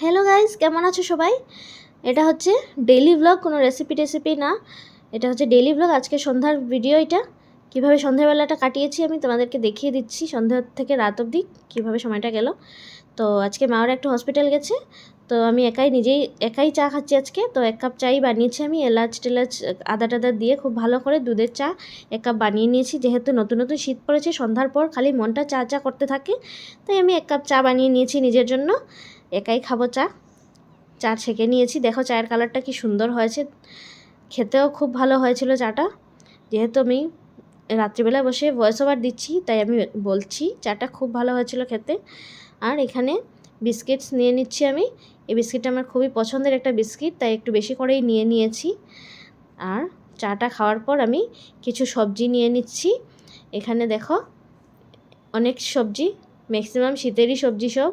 Hello guys, কেমন আছো সবাই? এটা হচ্ছে ডেইলি ব্লগ, কোনো রেসিপি না। এটা হচ্ছে ডেইলি ব্লগ। আজকে সন্ধ্যার ভিডিও। এটা কীভাবে সন্ধ্যাবেলাটা কাটিয়েছি আমি তোমাদেরকে দেখিয়ে দিচ্ছি। সন্ধ্যা থেকে রাত অবধি কীভাবে সময়টা গেল। তো আজকে মা ওরা একটু হসপিটাল গেছে, তো আমি একাই চা খাচ্ছি আজকে। তো 1 কাপ চাই বানিয়েছি আমি, এলাচ টেলাচ আদা টাদা দিয়ে খুব ভালো করে দুধের চা 1 কাপ বানিয়ে নিয়েছি। যেহেতু নতুন নতুন শীত পড়েছে, সন্ধ্যার পর খালি মনটা চা চা করতে থাকে, তাই আমি 1 কাপ চা বানিয়ে নিয়েছি নিজের জন্য। একাই খাবো চা। চা ছেঁকে নিয়েছি, দেখো চায়ের কালারটা কি সুন্দর হয়েছে, খেতেও খুব ভালো হয়েছিল চাটা। যেহেতু আমি রাত্রিবেলা বসে ভয়েস ওভার দিচ্ছি, তাই আমি বলছি চাটা খুব ভালো হয়েছিল খেতে। আর এখানে বিস্কিটস নিয়ে নিচ্ছি আমি। এই বিস্কিটটা আমার খুবই পছন্দের একটা বিস্কিট, তাই একটু বেশি করেই নিয়ে নিয়েছি। আর চাটা খাওয়ার পর আমি কিছু সবজি নিয়ে নিচ্ছি। এখানে দেখো অনেক সবজি, ম্যাক্সিমাম শীতেরই সবজি সব।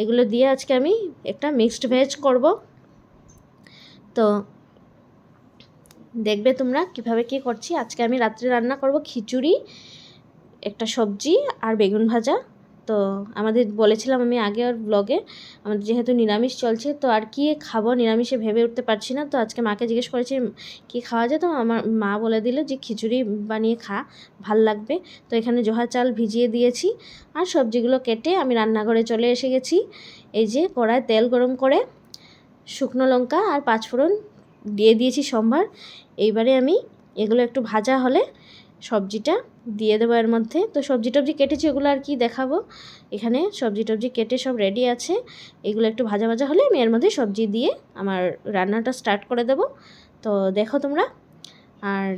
এগুলো দিয়ে আজকে আমি একটা মিক্সড ভেজ করব। তো দেখবে তোমরা কিভাবে কি করছি। আজকে আমি রাত্রে রান্না করব খিচুড়ি, একটা সবজি আর বেগুন ভাজা। তো আমাদের বলেছিলাম আমি আগের ব্লগে, আমাদের যেহেতু নিরামিষ চলছে, তো আর কি খাবো নিরামিষে ভেবে উঠতে পারছি না। তো আজকে মাকে জিজ্ঞেস করেছি কি খাওয়া যায়, তো আমার মা বলে দিল যে খিচুড়ি বানিয়ে খা, ভাল লাগবে। তো এখানে জোহা চাল ভিজিয়ে দিয়েছি, আর সবজিগুলো কেটে আমি রান্নাঘরে চলে এসে গেছি। এই যে কড়ায় তেল গরম করে শুকনো লঙ্কা আর 5 ফোড়ন দিয়ে দিয়েছি সম্ভার। এইবারে আমি এগুলো একটু ভাজা হলে সবজিটা দিয়ে দেবো এর মধ্যে। তো সবজি টবজি কেটেছি, ওগুলো আর কি দেখাবো। এখানে সবজি টবজি কেটে সব রেডি আছে। এগুলো একটু ভাজা ভাজা হলে আমি এর মধ্যে সবজি দিয়ে আমার রান্নাটা স্টার্ট করে দেব। তো দেখো তোমরা। আর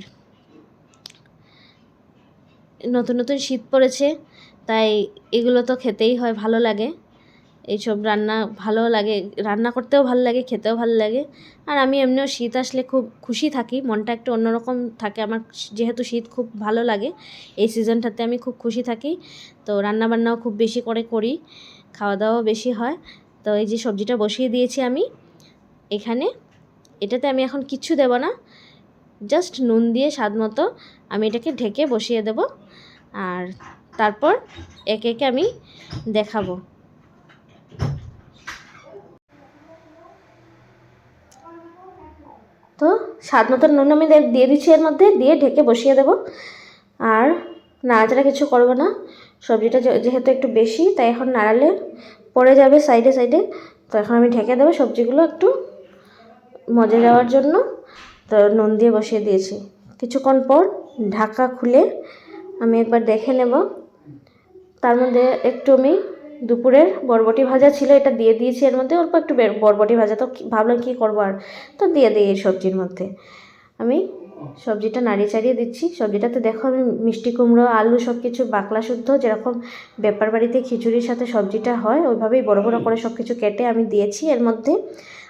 নতুন নতুন শীত পড়েছে, তাই এগুলো তো খেতেই হয়, ভালো লাগে। এইসব রান্না ভালো লাগে, রান্না করতেও ভালো লাগে, খেতেও ভালো লাগে। আর আমি এমনিও শীত আসলে খুব খুশি থাকি, মনটা একটু অন্যরকম থাকে আমার। যেহেতু শীত খুব ভালো লাগে, এই সিজনটাতে আমি খুব খুশি থাকি। তো রান্নাবান্নাও খুব বেশি করে করি, খাওয়া দাওয়াও বেশি হয়। তো এই যে সবজিটা বসিয়ে দিয়েছি আমি এখানে। এটাতে আমি এখন কিচ্ছু দেব না, জাস্ট নুন দিয়ে স্বাদ মতো আমি এটাকে ঢেকে বসিয়ে দেব। আর তারপর একে একে আমি দেখাবো। তো স্বাদ মতো নুন আমি দিয়ে দিচ্ছি এর মধ্যে, দিয়ে ঢেকে বসিয়ে দেব। আর নাড়াচাড়া কিছু করবো না, সবজিটা যেহেতু একটু বেশি, তাই এখন নাড়ালে পড়ে যাবে সাইডে সাইডে। তো এখন আমি ঢেকে দেবো সবজিগুলো একটু মজে যাওয়ার জন্য। তো নুন দিয়ে বসিয়ে দিয়েছি। কিছুক্ষণ পর ঢাকা খুলে আমি একবার দেখে নেব। তার মধ্যে একটু আমি দুপুরের বরবটি ভাজা ছিল, এটা দিয়ে দিয়েছি এর মধ্যে। অল্প একটু বরবটি ভাজা, তো ভাবলাম কী করবো আর, তো দিয়ে দিই এই সবজির মধ্যে। আমি সবজিটা নাড়িয়ে চাড়িয়ে দিচ্ছি। সবজিটাতে দেখো আমি মিষ্টি কুমড়ো, আলু সব কিছু বাকলা শুদ্ধ, যেরকম ব্যাপার বাড়িতে খিচুড়ির সাথে সবজিটা হয় ওইভাবেই বড় বড় করে সব কিছু কেটে আমি দিয়েছি এর মধ্যে।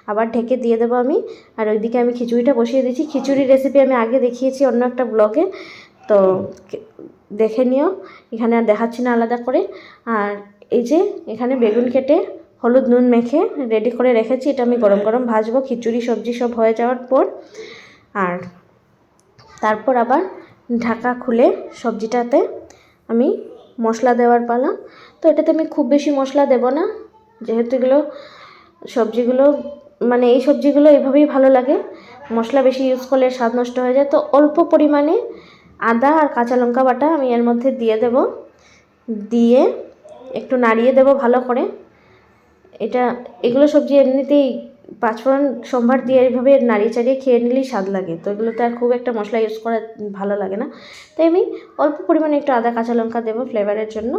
আবার ঢেকে দিয়ে দেবো আমি। আর ওইদিকে আমি খিচুড়িটা বসিয়ে দিচ্ছি। খিচুড়ির রেসিপি আমি আগে দেখিয়েছি অন্য একটা ব্লগে, তো দেখে নিও, এখানে আর দেখাচ্ছি না আলাদা করে। আর এই যে এখানে বেগুন কেটে হলুদ নুন মেখে রেডি করে রেখেছি, এটা আমি গরম গরম ভাজবো খিচুড়ি সবজি সব হয়ে যাওয়ার পর। আর তারপর আবার ঢাকা খুলে সবজিটাতে আমি মশলা দেওয়ার পালা। তো এটাতে আমি খুব বেশি মশলা দেব না, যেহেতু এগুলো সবজিগুলো মানে এই সবজিগুলো এইভাবেই ভালো লাগে। মশলা বেশি ইউজ করলে স্বাদ নষ্ট হয়ে যায়। তো অল্প পরিমাণে আদা আর কাঁচা লঙ্কা বাটা আমি এর মধ্যে দিয়ে দেব, দিয়ে একটু নাড়িয়ে দেব ভালো করে। এগুলো সবজি এমনিতেই 5 ফোড়ন সম্ভার দিয়ে এইভাবে নাড়িয়ে চাড়িয়ে খেয়ে নিলেই স্বাদ লাগে। তো এগুলোতে আর খুব একটা মশলা ইউজ করা ভালো লাগে না, তাই আমি অল্প পরিমাণে একটু আদা কাঁচা লঙ্কা দেবো ফ্লেভারের জন্য।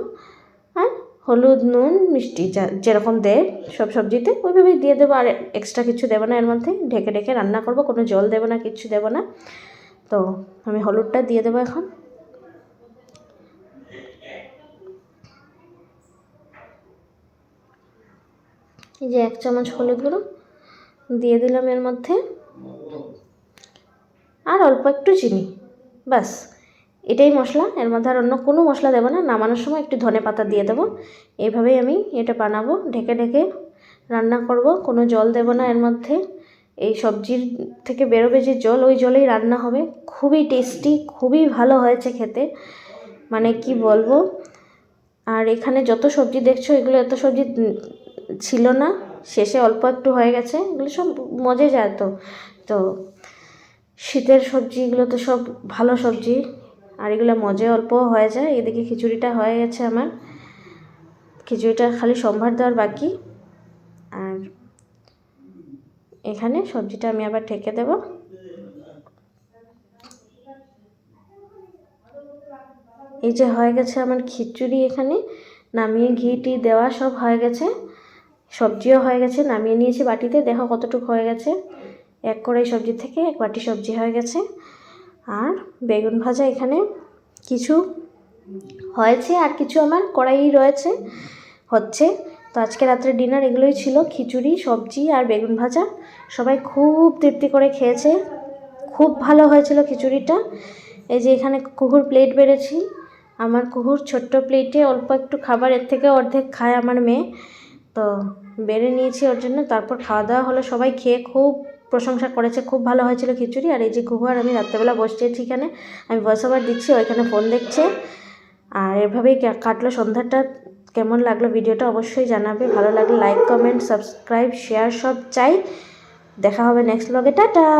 আর হলুদ নুন মিষ্টি যেরকম দেয় সব সবজিতে ওইভাবেই দিয়ে দেবো। আর এক্সট্রা কিছু দেবো না এর মধ্যে, ঢেকে ঢেকে রান্না করব, কোনো জল দেবো না, কিচ্ছু দেবো না। তো আমি হলুদটা দিয়ে দেবো এখন। এই যে 1 চামচ হলুদ গুঁড়ো দিয়ে দিলাম এর মধ্যে, আর অল্প একটু চিনি, ব্যাস এটাই মশলা। এর মধ্যে আর অন্য কোনো মশলা দেবো না। নামানোর সময় একটু ধনে পাতা দিয়ে দেবো। এইভাবেই আমি এটা বানাবো, ঢেকে ঢেকে রান্না করব, কোনো জল দেব না এর মধ্যে। এই সবজির থেকে বেরোবে যে জল, ওই জলেই রান্না হবে। খুবই টেস্টি, খুবই ভালো হয়েছে খেতে, মানে কি বলবো। আর এখানে যত সবজি দেখছো এগুলো এত সবজি ছিল না, শেষে অল্প একটু হয়ে গেছে, এগুলো সব মজে যায়। তো তো শীতের সবজি এগুলো তো সব ভালো সবজি, আর এগুলো মজে অল্প হয়ে যায়। এদিকে খিচুড়িটা হয়ে গেছে আমার, খিচুড়িটা খালি সম্ভার দেওয়ার বাকি। আর এখানে সবজিটা আমি আবার ঢেকে দেব। এই যে হয়ে গেছে আমার খিচুড়ি, এখানে নামিয়ে ঘি টি দেওয়া সব হয়ে গেছে, সবজিও হয়ে গেছে, নামিয়ে নিয়েছি বাটিতে। দেখো কতটুকু হয়ে গেছে, এক কড়াই সবজি থেকে এক বাটি সবজি হয়ে গেছে। আর বেগুন ভাজা এখানে কিছু হয়েছে, আর কিছু আমার কড়াই রয়েছে হচ্ছে। তো আজকে রাত্রে ডিনার এগুলোই ছিল, খিচুড়ি, সবজি আর বেগুন ভাজা। সবাই খুব তৃপ্তি করে খেয়েছে, খুব ভালো হয়েছিল খিচুড়িটা। এই যে এখানে কুহুর প্লেট বেড়েছি, আমার কুহুর ছোট্ট প্লেটে অল্প একটু খাবার, এর থেকে অর্ধেক খায় আমার মেয়ে। তো বেড়ে নিয়েছি ওর জন্য, তারপর খাওয়া দাওয়া হলো। সবাই খেয়ে খুব প্রশংসা করেছে, খুব ভালো হয়েছিল খিচুড়ি। আর এই যে কুহু আর আমি রাত্রেবেলা বসেছি এখানে, আমি ভয়েস ওভার দিচ্ছি, ওইখানে ফোন দেখছে। আর এভাবেই কাটলো সন্ধ্যাটা। কেমন লাগলো ভিডিওটা অবশ্যই জানাবে, ভালো লাগলে লাইক, কমেন্ট, সাবস্ক্রাইব, শেয়ার সব চাই। দেখা হবে নেক্সট ব্লগে, টাটা।